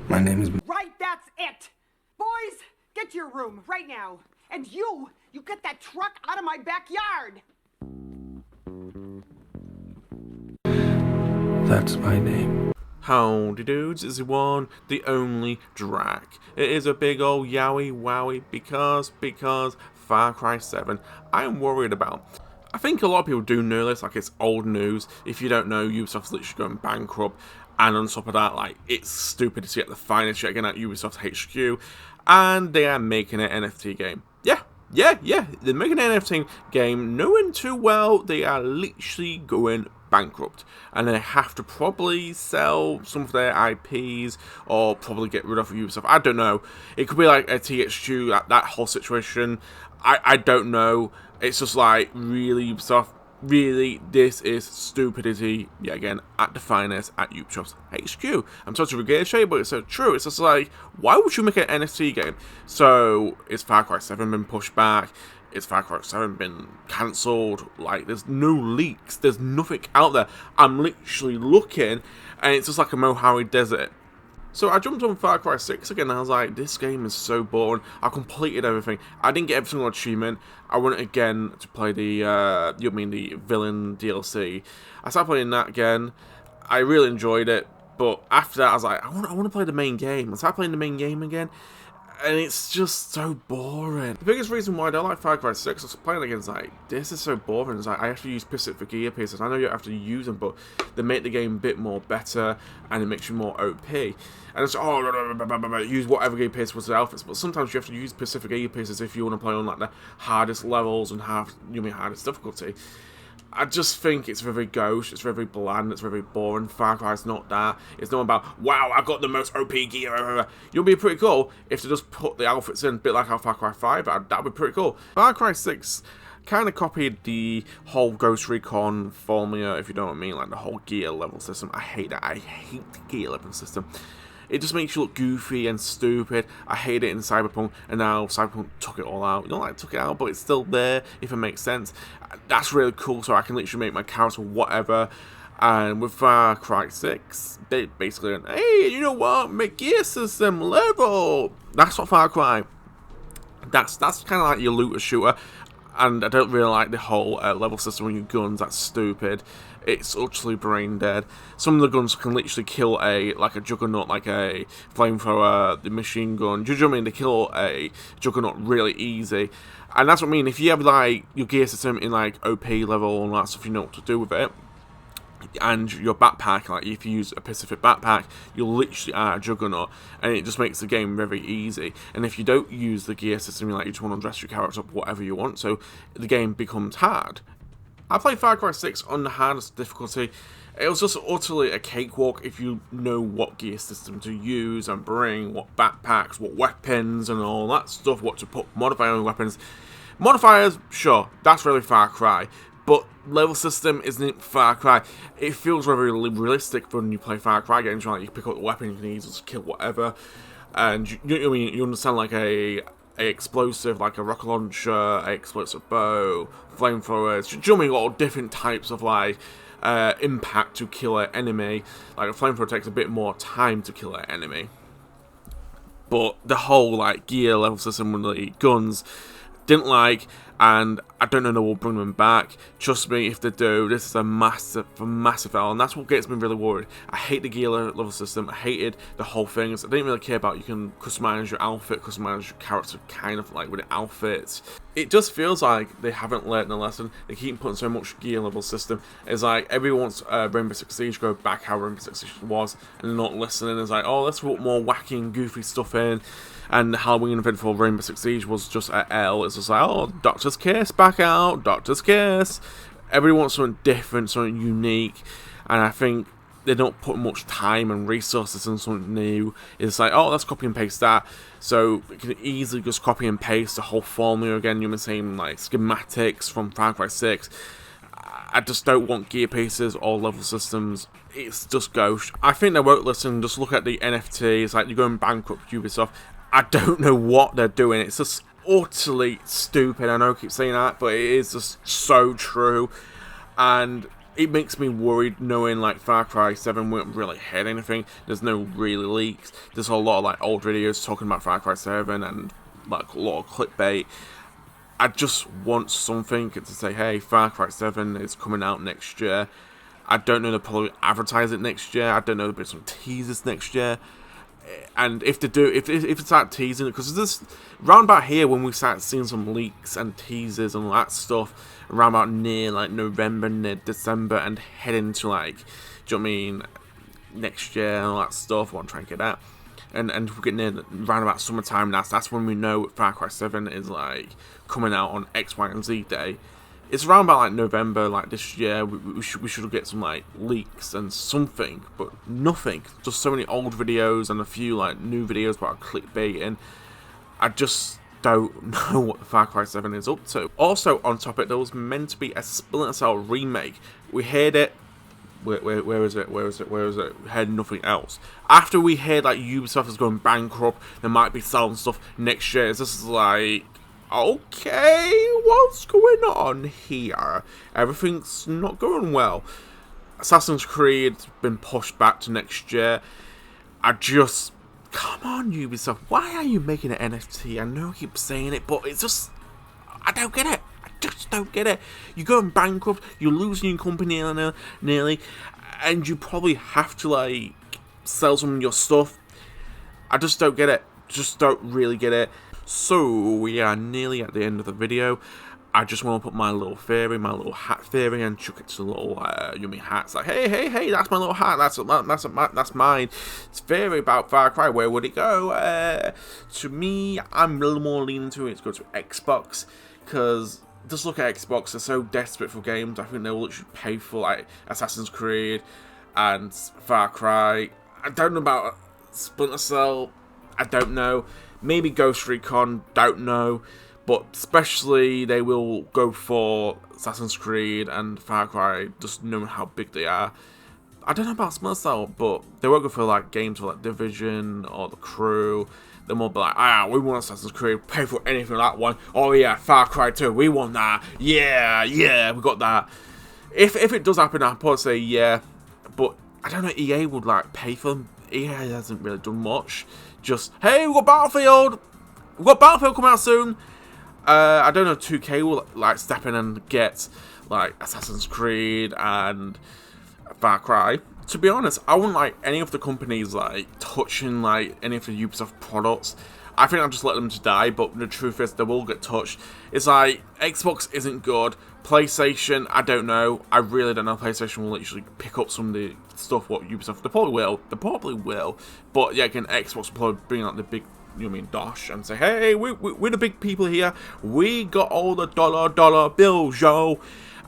My name is... Right, that's it! Boys, get to your room, right now. And you get that truck out of my backyard! That's my name. Howdy dudes, it's the one, the only Drac. It is a big old yowie wowie because Far Cry 7 I am worried about. I think a lot of people do know this, like it's old news. If you don't know, Ubisoft's literally going bankrupt, and on top of that, like, it's stupid to get the finest shit again at Ubisoft HQ, and they are making an NFT game. Yeah, they're making an NFT game, knowing too well they are literally going bankrupt, and they have to probably sell some of their IPs or probably get rid of Ubisoft. I don't know. It could be like a THQ, that whole situation. I don't know. It's just like, really, Ubisoft, really, this is stupidity yet again at the finest at Ubisoft's HQ. I'm sorry to regurgitate, but it's so true. It's just like, why would you make an NFT game? So, is Far Cry 7 been pushed back? Is Far Cry 7 been cancelled? Like, there's no leaks. There's nothing out there. I'm literally looking, and it's just like a Mojave Desert. So I jumped on Far Cry 6 again, and I was like, this game is so boring. I completed everything. I didn't get every single achievement. I went again to play the villain DLC. I started playing that again. I really enjoyed it, but after that I was like, I want to play the main game. I started playing the main game again, and it's just so boring. The biggest reason why I don't like Far Cry 6 is playing against, like, this is so boring. It's like, I have to use Pacific gear pieces. I know you have to use them, but they make the game a bit more better, and it makes you more OP. And it's, use whatever gear piece was the outfits, but sometimes you have to use Pacific gear pieces if you want to play on, like, the hardest levels and hardest difficulty. I just think it's very gauche, it's very bland, it's very boring. Far Cry's not that. It's not about, wow, I've got the most OP gear. You'll be pretty cool if they just put the outfits in, a bit like how Far Cry 5, that'd be pretty cool. Far Cry 6 kind of copied the whole Ghost Recon formula, if you know what I mean, like the whole gear level system. I hate that. I hate the gear level system. It just makes you look goofy and stupid. I hate it in Cyberpunk, and now Cyberpunk took it all out. Not like took it out, but it's still there, if it makes sense. That's really cool, so I can literally make my character whatever. And with Far Cry 6, they basically went, hey, you know what, make gear system level. That's what Far Cry. That's kind of like your looter shooter. And I don't really like the whole level system with your guns. That's stupid. It's utterly brain dead. Some of the guns can literally kill a juggernaut, like a flamethrower, the machine gun. Do you know what I mean? They kill a juggernaut really easy. And that's what I mean. If you have like your gear system in like OP level and that stuff, you know what to do with it. And your backpack, like if you use a Pacific backpack, you'll literally are a juggernaut, and it just makes the game very easy. And if you don't use the gear system, you just want to dress your character up whatever you want, so the game becomes hard. I played Far Cry 6 on the hardest difficulty. It was just utterly a cakewalk if you know what gear system to use and bring, what backpacks, what weapons and all that stuff, what to put, modify on weapons. Modifiers, sure, that's really Far Cry. But level system isn't Far Cry. It feels very realistic when you play Far Cry games, right? You pick up the weapon, you can easily just kill whatever. And you understand like a explosive, like a rocket launcher, a explosive bow, flamethrowers. Do you know what I mean? All different types of like impact to kill an enemy. Like a flamethrower takes a bit more time to kill an enemy. But the whole like gear level system with the guns, didn't like, and I don't know if we'll bring them back. Trust me, if they do, this is a massive L, and that's what gets me really worried. I hate the gear level system. I hated the whole thing. I didn't really care about you can customize your outfit, customize your character, kind of like with the outfits. It just feels like they haven't learned the lesson. They keep putting so much gear level system. It's like everyone wants Rainbow Six Siege go back how Rainbow Six Siege was, and they're not listening. It's like, oh, let's put more wacky and goofy stuff in. And the Halloween event for Rainbow Six Siege was just at L. It's just like, oh, Doctor's Kiss back out, Doctor's Kiss. Everybody wants something different, something unique. And I think they don't put much time and resources in something new. It's like, oh, let's copy and paste that. So we can easily just copy and paste the whole formula again. You're saying like schematics from Far Cry 6. I just don't want gear pieces or level systems. It's just gauche. I think they won't listen. Just look at the NFT. It's like you're going bankrupt, Ubisoft. I don't know what they're doing. It's just utterly stupid. I know I keep saying that, but it is just so true. And it makes me worried knowing like Far Cry 7 won't really hit anything. There's no really leaks. There's a lot of like old videos talking about Far Cry 7 and like a lot of clickbait. I just want something to say, hey, Far Cry 7 is coming out next year. I don't know, they'll probably advertise it next year. I don't know, there'll be some teasers next year. And if they do, if they start teasing it, because this round about here when we start seeing some leaks and teasers and all that stuff, around about near like November, near December, and heading to like, do you know what I mean, next year and all that stuff, what I'm trying to get at. And we're getting near around about summertime, that's when we know Far Cry 7 is like coming out on X, Y, and Z day. It's around about like November, like this year. We should get some like leaks and something, but nothing. Just so many old videos and a few like new videos about clickbait, and I just don't know what the Far Cry 7 is up to. Also, on topic, there was meant to be a Splinter Cell remake. We heard it. Where is it? We heard nothing else. After we heard like Ubisoft is going bankrupt, they might be selling stuff next year. It's just like, okay, what's going on here? Everything's not going well. Assassin's Creed's been pushed back to next year. Come on, Ubisoft, why are you making an NFT? I know I keep saying it, but it's just, I don't get it. I just don't get it. You're going bankrupt, you're losing your company nearly, and you probably have to, like, sell some of your stuff. I just don't get it. Just don't really get it. So, we are nearly at the end of the video. I just want to put my little theory, my little hat theory, and chuck it to the little yummy hats. Like, hey, that's my little hat. That's mine. It's theory about Far Cry. Where would it go? To me, I'm a little more leaning to it to go to Xbox, because just look at Xbox. They're so desperate for games. I think they will literally pay for like Assassin's Creed and Far Cry. I don't know about Splinter Cell. I don't know. Maybe Ghost Recon. Don't know. But especially they will go for Assassin's Creed and Far Cry, just knowing how big they are. I don't know about Splinter Cell, but they won't go for like games for like Division or The Crew. They're more like, we want Assassin's Creed, pay for anything like that one. Oh yeah, Far Cry 2, we want that. Yeah, we got that. If it does happen, I'll probably say yeah. But I don't know, EA would like pay for them. EA hasn't really done much. Just, hey, we've got Battlefield. We've got Battlefield coming out soon. I don't know, 2K will like step in and get like Assassin's Creed and Far Cry. To be honest, I wouldn't like any of the companies like touching like any of the Ubisoft products. I think I'll just let them to die, but the truth is they will get touched. It's like Xbox isn't good. PlayStation, I don't know. I really don't know. PlayStation will literally pick up some of the stuff what Ubisoft. They probably will. But yeah, again, Xbox will probably bring out the big, you know what I mean, dosh, and say, hey, we're the big people here. We got all the dollar bills, yo.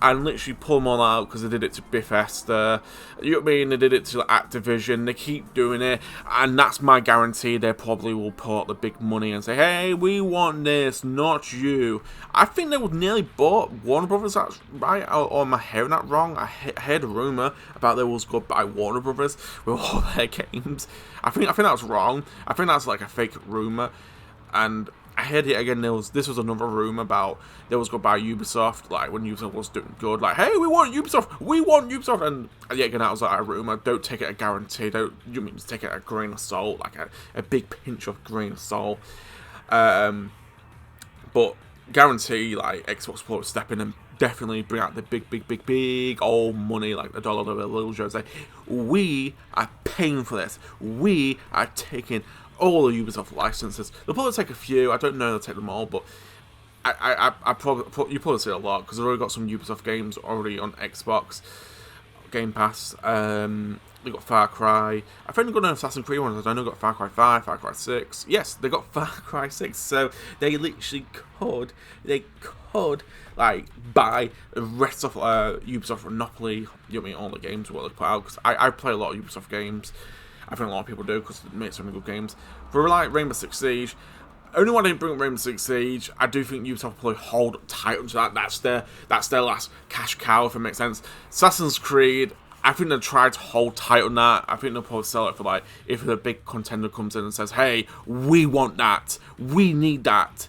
And literally pull them all out because they did it to Bethesda. You know what I mean? They did it to Activision. They keep doing it. And that's my guarantee. They probably will pull out the big money and say, hey, we want this, not you. I think they would nearly bought Warner Brothers, that's right? Or am I hearing that wrong? I heard a rumour about they was going to buy Warner Brothers with all their games. I think that was wrong. I think that's like a fake rumour. And I heard it again. This was another rumor about they was going to buy Ubisoft, like when Ubisoft was doing good. Like, hey, we want Ubisoft, and yeah, again, that was like a rumor. Don't take it a guarantee. You mean just take it a grain of salt, like a big pinch of grain of salt. But guarantee, like Xbox will step in and definitely bring out the big old money, like the dollar bills. Say, we are paying for this. We are taking all the Ubisoft licenses. They'll probably take a few. I don't know they'll take them all, but I probably you probably see a lot because they've already got some Ubisoft games already on Xbox Game Pass. They got Far Cry. I think they've got an Assassin's Creed ones. I know they've got Far Cry 5, Far Cry 6. Yes, they got Far Cry 6. So they literally could like buy the rest of Ubisoft Monopoly. You know what I mean? All the games what they put out, because I play a lot of Ubisoft games. I think a lot of people do because it makes so many good games. For like Rainbow Six Siege, only one I didn't bring up Rainbow Six Siege. I do think Ubisoft will probably hold tight onto that. That's their last cash cow, if it makes sense. Assassin's Creed, I think they'll try to hold tight on that. I think they'll probably sell it for like, if the big contender comes in and says, hey, we want that, we need that,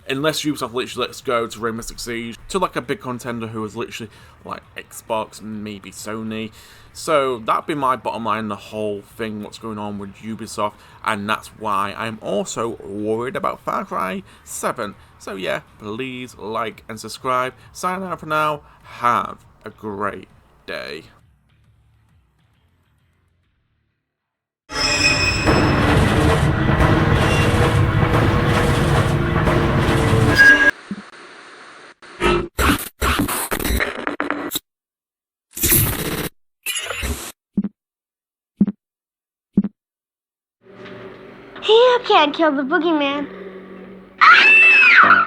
Unless Ubisoft literally lets go to Rainbow Six Siege, to like a big contender who is literally like Xbox, maybe Sony. So that'd be my bottom line, the whole thing, what's going on with Ubisoft, and that's why I'm also worried about Far Cry 7. So yeah, please like and subscribe. Sign out for now. Have a great day. You can't kill the boogeyman.